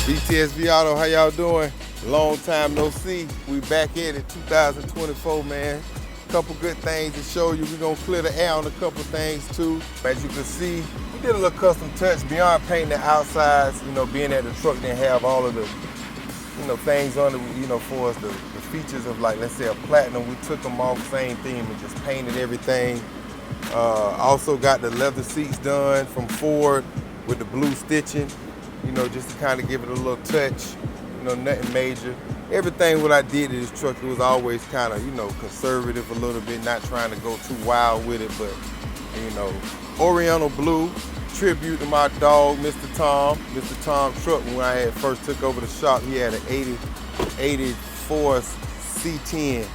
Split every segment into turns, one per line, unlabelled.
VTSV Auto, how y'all doing? Long time no see. We back at it 2024, man. Couple good things to show you. We're gonna clear the air on a couple things too. As you can see, we did a little custom touch beyond painting the outsides, being that the truck didn't have all of the, things on it, for us, the features of, like, let's say a platinum. We took them off, same theme, and just painted everything. Also got the leather seats done from Ford with the blue stitching, just to kind of give it a little touch, nothing major. Everything what I did to this truck, it was always kind of, conservative a little bit, not trying to go too wild with it, but, Oriental Blue, tribute to my dog, Mr. Tom. Mr. Tom truck, when I had first took over the shop, he had an 84 C10,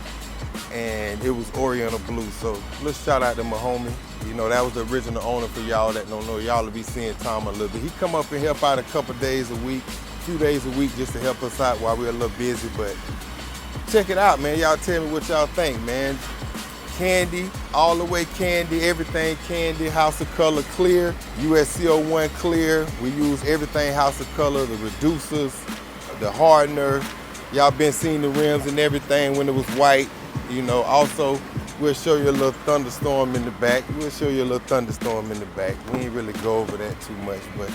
and it was Oriental Blue. So let's shout out to my homie. That was the original owner. For y'all that don't know, y'all will be seeing Tom a little bit. He come up and help out a couple days a week, few days a week, just to help us out while we're a little busy. But check it out, man. Y'all tell me what y'all think, man. Candy, all the way candy, everything candy, House of Color clear, USC01 clear. We use everything House of Color, the reducers, the hardener. Y'all been seeing the rims and everything when it was white. Also, we'll show you a little thunderstorm in the back. We ain't really go over that too much, but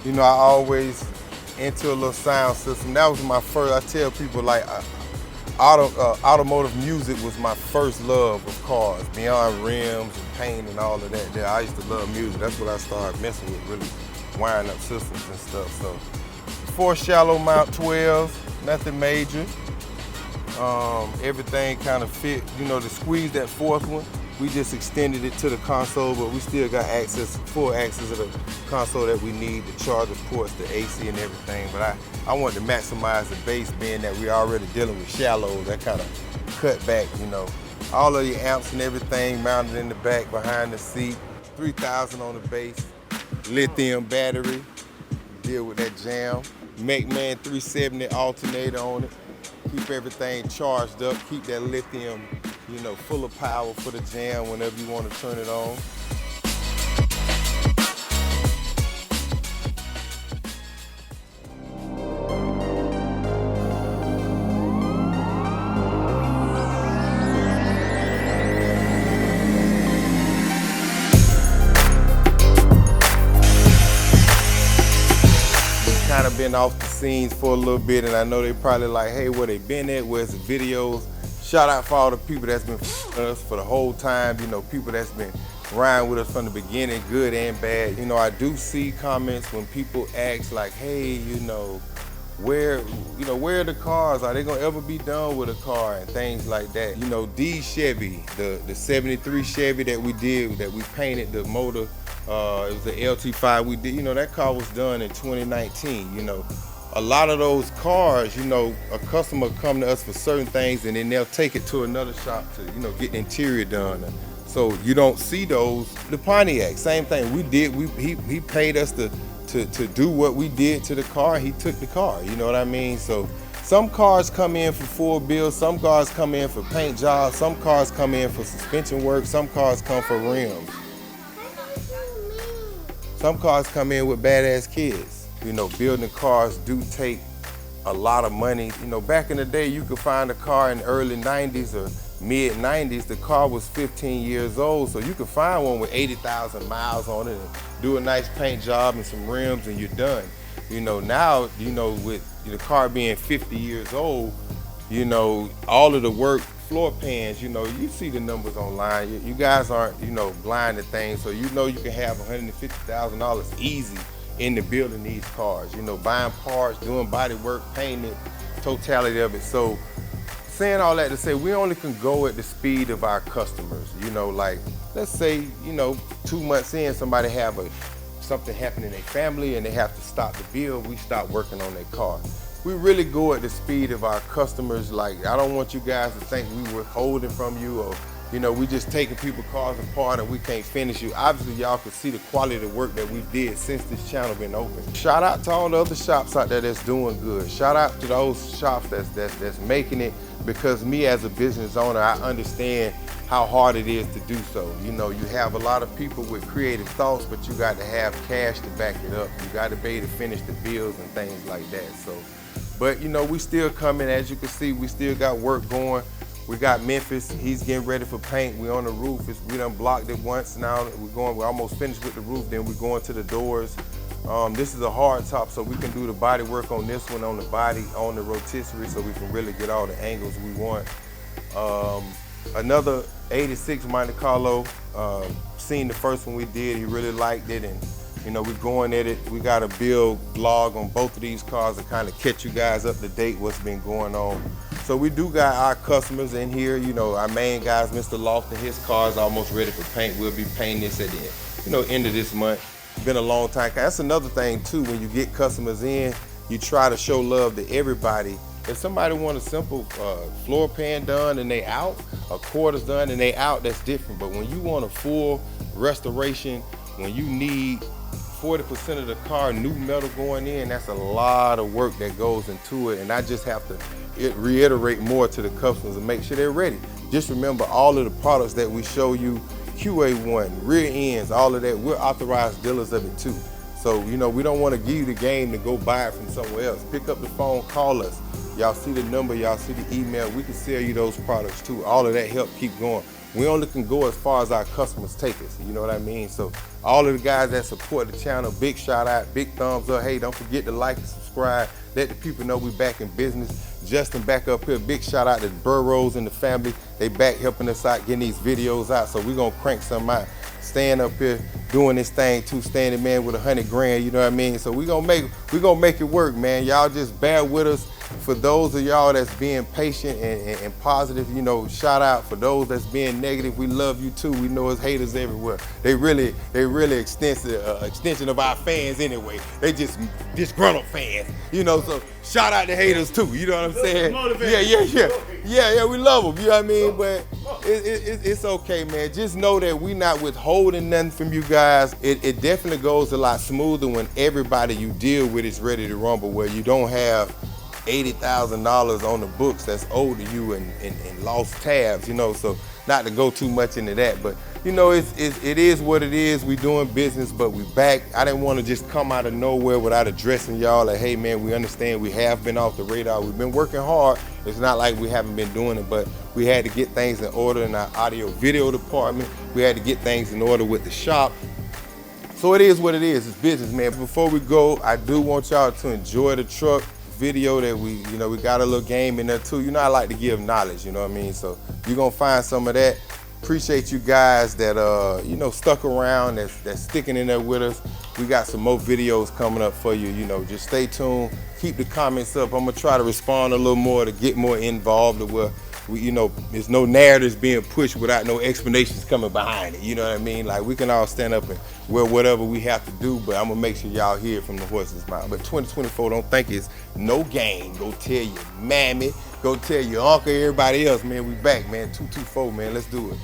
I always into a little sound system. That was my first. I tell people, like, automotive music was my first love of cars, beyond rims and paint and all of that. I used to love music. That's what I started messing with, really wiring up systems and stuff. So 4 shallow mount 12s, nothing major. Everything kind of fit. To squeeze that fourth one, we just extended it to the console, but we still got full access to the console that we need, the charger ports, the AC and everything. But I wanted to maximize the base, being that we're already dealing with shallows. That kind of cut back, all of your amps and everything mounted in the back behind the seat. 3,000 on the base, lithium battery, deal with that jam. McMahon 370 alternator on it. Keep everything charged up, keep that lithium, full of power for the jam whenever you want to turn it on. Kind of been off the scenes for a little bit, and I know they probably like, hey, where they been at? Where's the videos? Shout out for all the people that's been with us for the whole time, people that's been riding with us from the beginning, good and bad. I do see comments when people ask, like, hey, where are the cars? Are they gonna ever be done with a car and things like that? D Chevy, the 73 Chevy that we did, that we painted the motor. It was the LT5 we did. That car was done in 2019. A lot of those cars, a customer come to us for certain things, and then they'll take it to another shop to, get the interior done. So you don't see those. The Pontiac, same thing. He paid us to do what we did to the car. He took the car. You know what I mean? So some cars come in for full bills. Some cars come in for paint jobs. Some cars come in for suspension work. Some cars come for rims. Some cars come in with badass kids. Building cars do take a lot of money. Back in the day, you could find a car in the early 90s or mid 90s. The car was 15 years old, so you could find one with 80,000 miles on it and do a nice paint job and some rims and you're done. Now, with the car being 50 years old, all of the work, floor pans, you see the numbers online. You guys aren't, blind to things, so you can have $150,000 easy into building these cars. Buying parts, doing body work, painting, totality of it. So saying all that to say, we only can go at the speed of our customers. Like, let's say, 2 months in, somebody have something happen in their family and they have to stop the build, we stop working on their car. We really go at the speed of our customers. Like, I don't want you guys to think we were holding from you, or we just taking people's cars apart and we can't finish you. Obviously, y'all can see the quality of the work that we did since this channel been open. Shout out to all the other shops out there that's doing good. Shout out to those shops that's making it, because me as a business owner, I understand how hard it is to do so. You know, you have a lot of people with creative thoughts, but you got to have cash to back it up. You got to be able to finish the bills and things like that. So, but you know, we still coming. As you can see, we still got work going. We got Memphis, he's getting ready for paint. We on the roof, we done blocked it once. Now we're almost finished with the roof, then we're going to the doors. This is a hard top, so we can do the body work on this one, on the body, on the rotisserie, so we can really get all the angles we want. Another 86 Monte Carlo, seen the first one we did, he really liked it, and you know, we're going at it. We got a build vlog on both of these cars to kind of catch you guys up to date what's been going on. So we do got our customers in here. You know, our main guys, Mr. Loft, and his car's almost ready for paint. We'll be painting this at the end of this month. Been a long time. That's another thing too, when you get customers in, you try to show love to everybody. If somebody want a simple floor pan done and they out, a quarters done and they out, that's different. But when you want a full restoration, when you need 40% of the car new metal going in, that's a lot of work that goes into it. And I just have to reiterate more to the customers and make sure they're ready. Just remember all of the products that we show you, QA1, rear ends, all of that, we're authorized dealers of it too. So, you know, we don't want to give you the game to go buy it from somewhere else. Pick up the phone, call us. Y'all see the number, y'all see the email. We can sell you those products too. All of that help keep going. We only can go as far as our customers take us, you know what I mean? So all of the guys that support the channel, big shout out, big thumbs up. Hey, don't forget to like and subscribe. Let the people know we back in business. Justin back up here, big shout out to the Burrows and the family. They back helping us out, getting these videos out. So we're gonna crank some out. Staying up here, doing this thing too, standing man with 100 grand, you know what I mean? So we're gonna make it work, man. Y'all just bear with us. For those of y'all that's being patient and positive, you know, shout out. For those that's being negative, we love you too. We know it's haters everywhere. They really extension of our fans anyway. They just disgruntled fans, you know, so shout out to haters too, you know what I'm saying? Yeah, we love them, you know what I mean? But it's okay, man. Just know that we not withholding nothing from you guys. It definitely goes a lot smoother when everybody you deal with is ready to rumble, where you don't have $80,000 on the books that's owed to you and lost tabs, you know, so not to go too much into that, but you know, it is what it is. We doing business, but we back. I didn't want to just come out of nowhere without addressing y'all like, hey man, we understand we have been off the radar. We've been working hard. It's not like we haven't been doing it, but we had to get things in order in our audio video department. We had to get things in order with the shop. So it is what it is. It's business, man. Before we go, I do want y'all to enjoy the truck video that we got a little game in there too. You know, I like to give knowledge, you know what I mean? So you're gonna find some of that. Appreciate you guys that you know, stuck around, that's sticking in there with us. We got some more videos coming up for you, you know, just stay tuned, keep the comments up. I'm gonna try to respond a little more to get more involved to where you know, there's no narratives being pushed without no explanations coming behind it, you know what I mean? Like, we can all stand up and wear whatever we have to do, but I'm gonna make sure y'all hear it from the horse's mouth. But 2024, don't think it's no game. Go tell your mammy, go tell your uncle, everybody else, man, we back, man. 224, man, let's do it.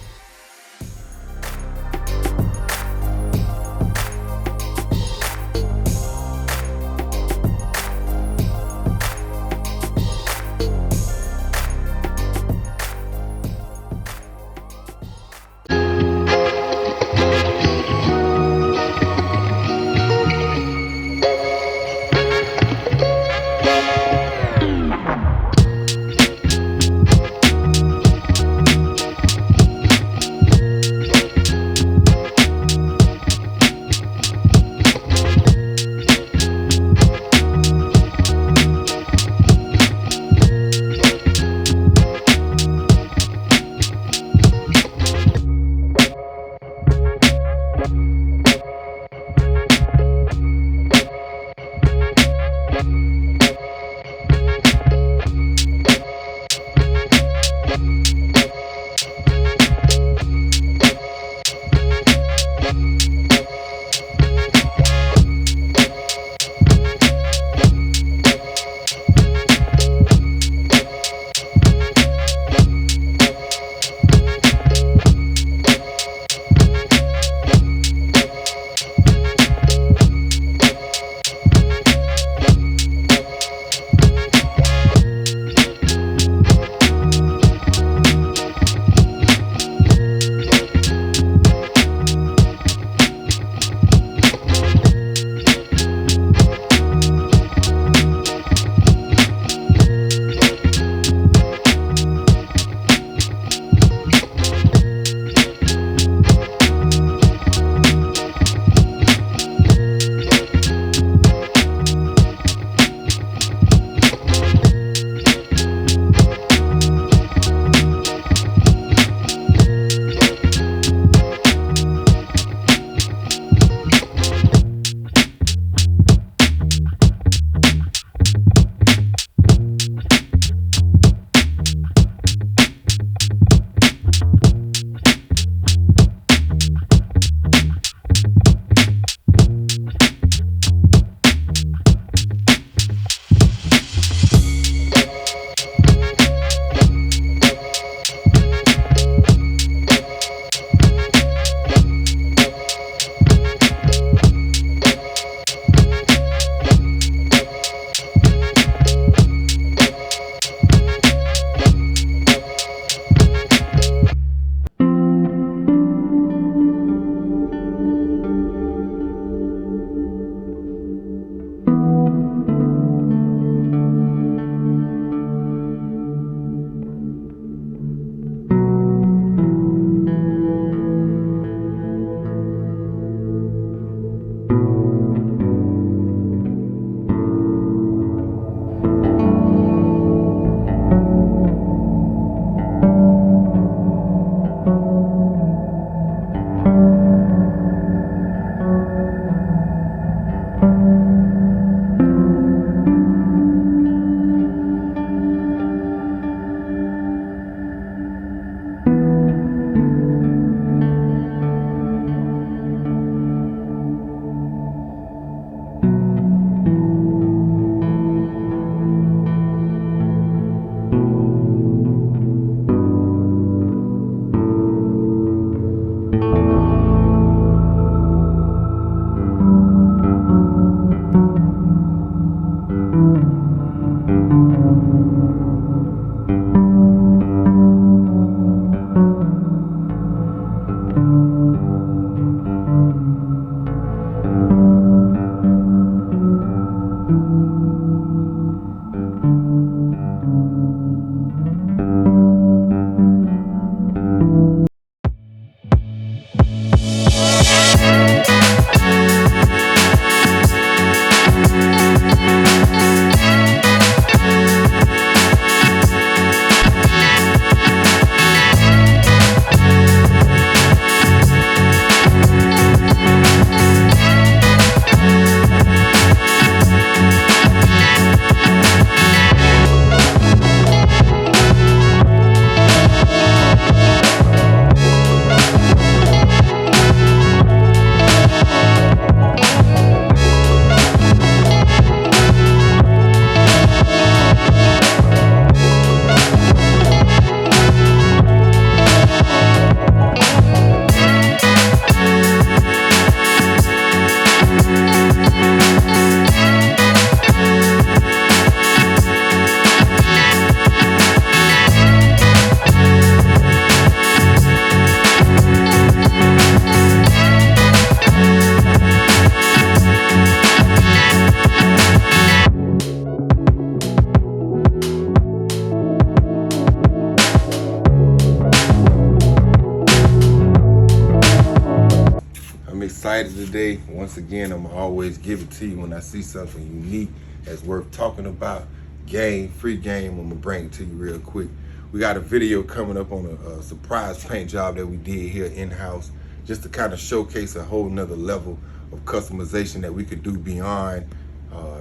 today. Once again, I'm always give it to you when I see something unique that's worth talking about. Free game, I'm gonna bring it to you real quick. We got a video coming up on a surprise paint job that we did here in-house, just to kind of showcase a whole nother level of customization that we could do beyond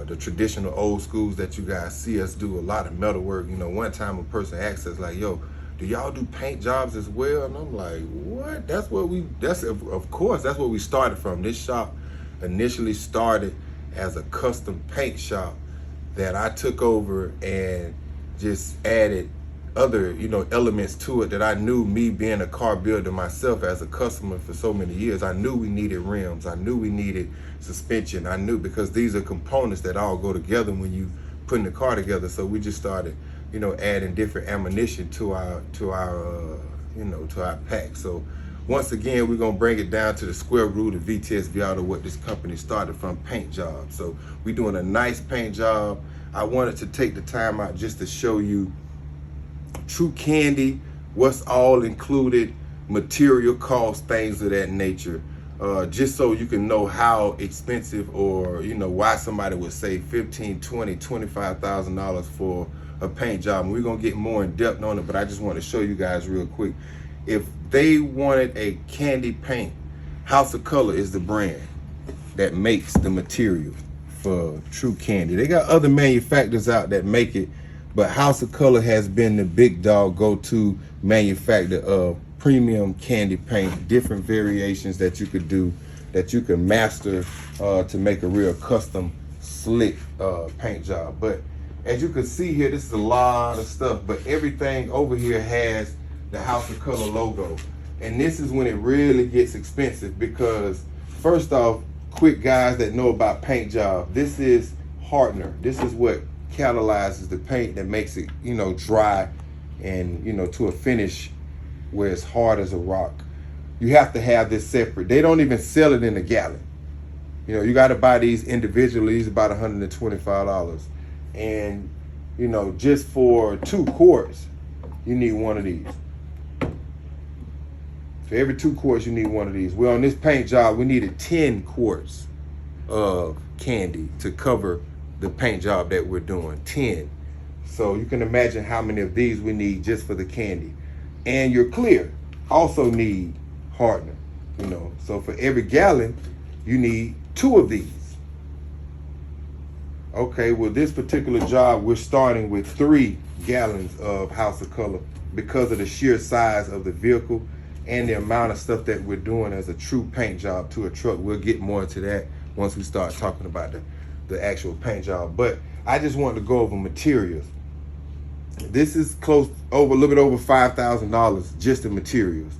the traditional old schools that you guys see us do. A lot of metal work. You know, one time a person asked us like, yo, do y'all do paint jobs as well? And I'm like, what? Of course, that's what we started from. This shop initially started as a custom paint shop that I took over and just added other, elements to it that I knew, me being a car builder myself as a customer for so many years, I knew we needed rims. I knew we needed suspension. I knew, because these are components that all go together when you putting the car together. So we just started, adding different ammunition to our pack. So once again, we're gonna bring it down to the square root of VTSV Auto, what this company started from, paint jobs. So we're doing a nice paint job. I wanted to take the time out just to show you true candy, what's all included, material costs, things of that nature, just so you can know how expensive, or why somebody would say $15,000, $20,000, $25,000 for a paint job. And we're gonna get more in depth on it, but I just want to show you guys real quick. If they wanted a candy paint, House of Color is the brand that makes the material for true candy. They got other manufacturers out that make it, but House of Color has been the big dog go-to manufacturer of premium candy paint, different variations that you could do, that you can master to make a real custom slick paint job. But as you can see here, this is a lot of stuff, but everything over here has the House of Color logo. And this is when it really gets expensive, because first off, quick guys that know about paint job, this is hardener. This is what catalyzes the paint that makes it, dry and, to a finish where it's hard as a rock. You have to have this separate. They don't even sell it in a gallon. You got to buy these individually. These about $125. And, just for 2 quarts, you need one of these. For every 2 quarts, you need one of these. Well, on this paint job, we needed 10 quarts of candy to cover the paint job that we're doing, 10. So you can imagine how many of these we need just for the candy. And your clear also need hardener, So for every gallon, you need 2 of these. Okay, well, this particular job, we're starting with 3 gallons of House of Color because of the sheer size of the vehicle and the amount of stuff that we're doing as a true paint job to a truck. We'll get more into that once we start talking about the actual paint job. But I just wanted to go over materials. This is a little bit over $5,000 just in materials.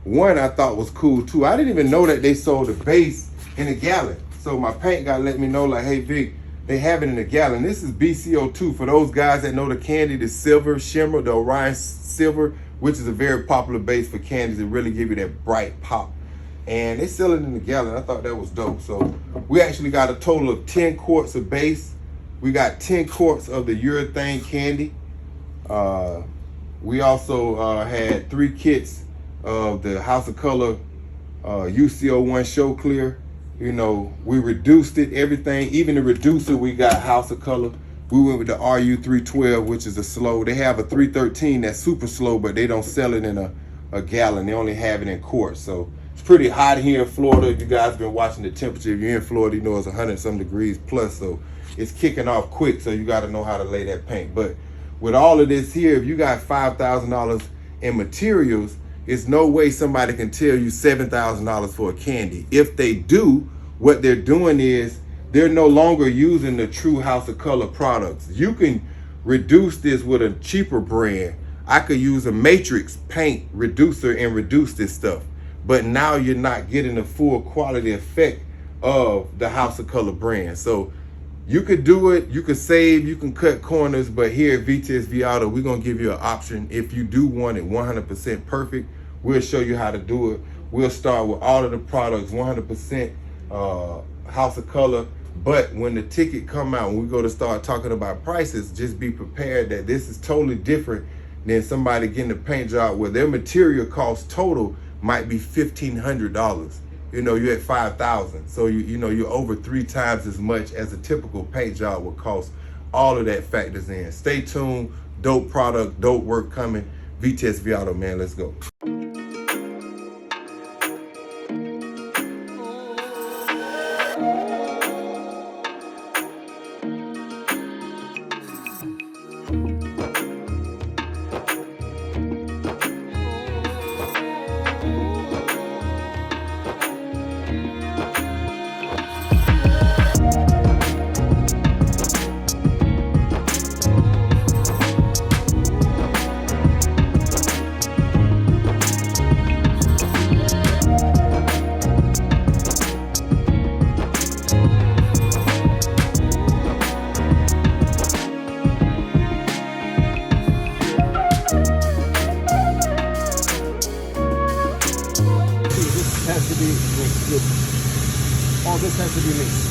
One I thought was cool too. I didn't even know that they sold a base in a gallon. So my paint guy let me know, like, hey Vic, they have it in a gallon. This is BCO2 for those guys that know the candy, the silver shimmer, the Orion silver, which is a very popular base for candies that really give you that bright pop. And they sell it in a gallon. I thought that was dope. So we actually got a total of 10 quarts of base. We got 10 quarts of the urethane candy. We also had 3 kits of the House of Color UCO1 Show Clear. We reduced it, everything, even the reducer, we got House of Color. We went with the RU312, which is a slow. They have a 313 that's super slow, but they don't sell it in a gallon. They only have it in quarts. So it's pretty hot here in Florida. If you guys been watching the temperature, if you're in Florida, you know it's 100-some degrees plus. So it's kicking off quick. So you got to know how to lay that paint. But with all of this here, if you got $5,000 in materials, it's no way somebody can tell you $7,000 for a candy. If they do, what they're doing is they're no longer using the true House of Color products. You can reduce this with a cheaper brand. I could use a matrix paint reducer and reduce this stuff. But now you're not getting the full quality effect of the House of Color brand. So you could do it, you could save, you can cut corners, but here at VTSV Auto, we're gonna give you an option. If you do want it 100% perfect, we'll show you how to do it. We'll start with all of the products, 100% House of Color. But when the ticket come out, when we go to start talking about prices, just be prepared that this is totally different than somebody getting a paint job where their material cost total might be $1,500. you're at 5,000. So you're over 3 times as much as a typical paint job would cost. All of that factors in. Stay tuned. Dope product, dope work coming. VTSV Auto, man. Let's go.
Has to be mixed. All this has to be mixed.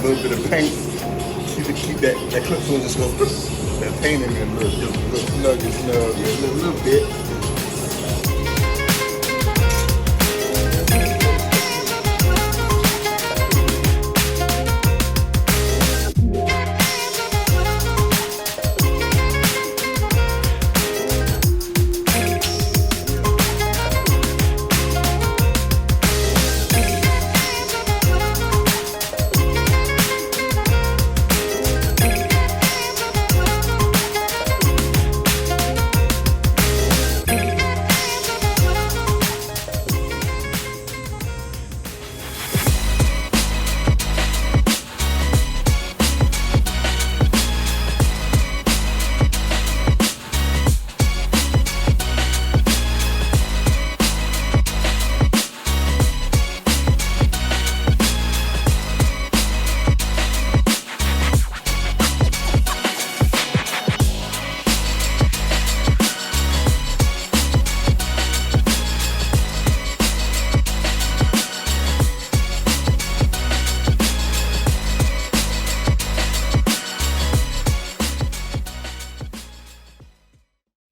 a little bit of paint. Keep that clip tool just go. That paint in there, little snug and snug.
A little bit.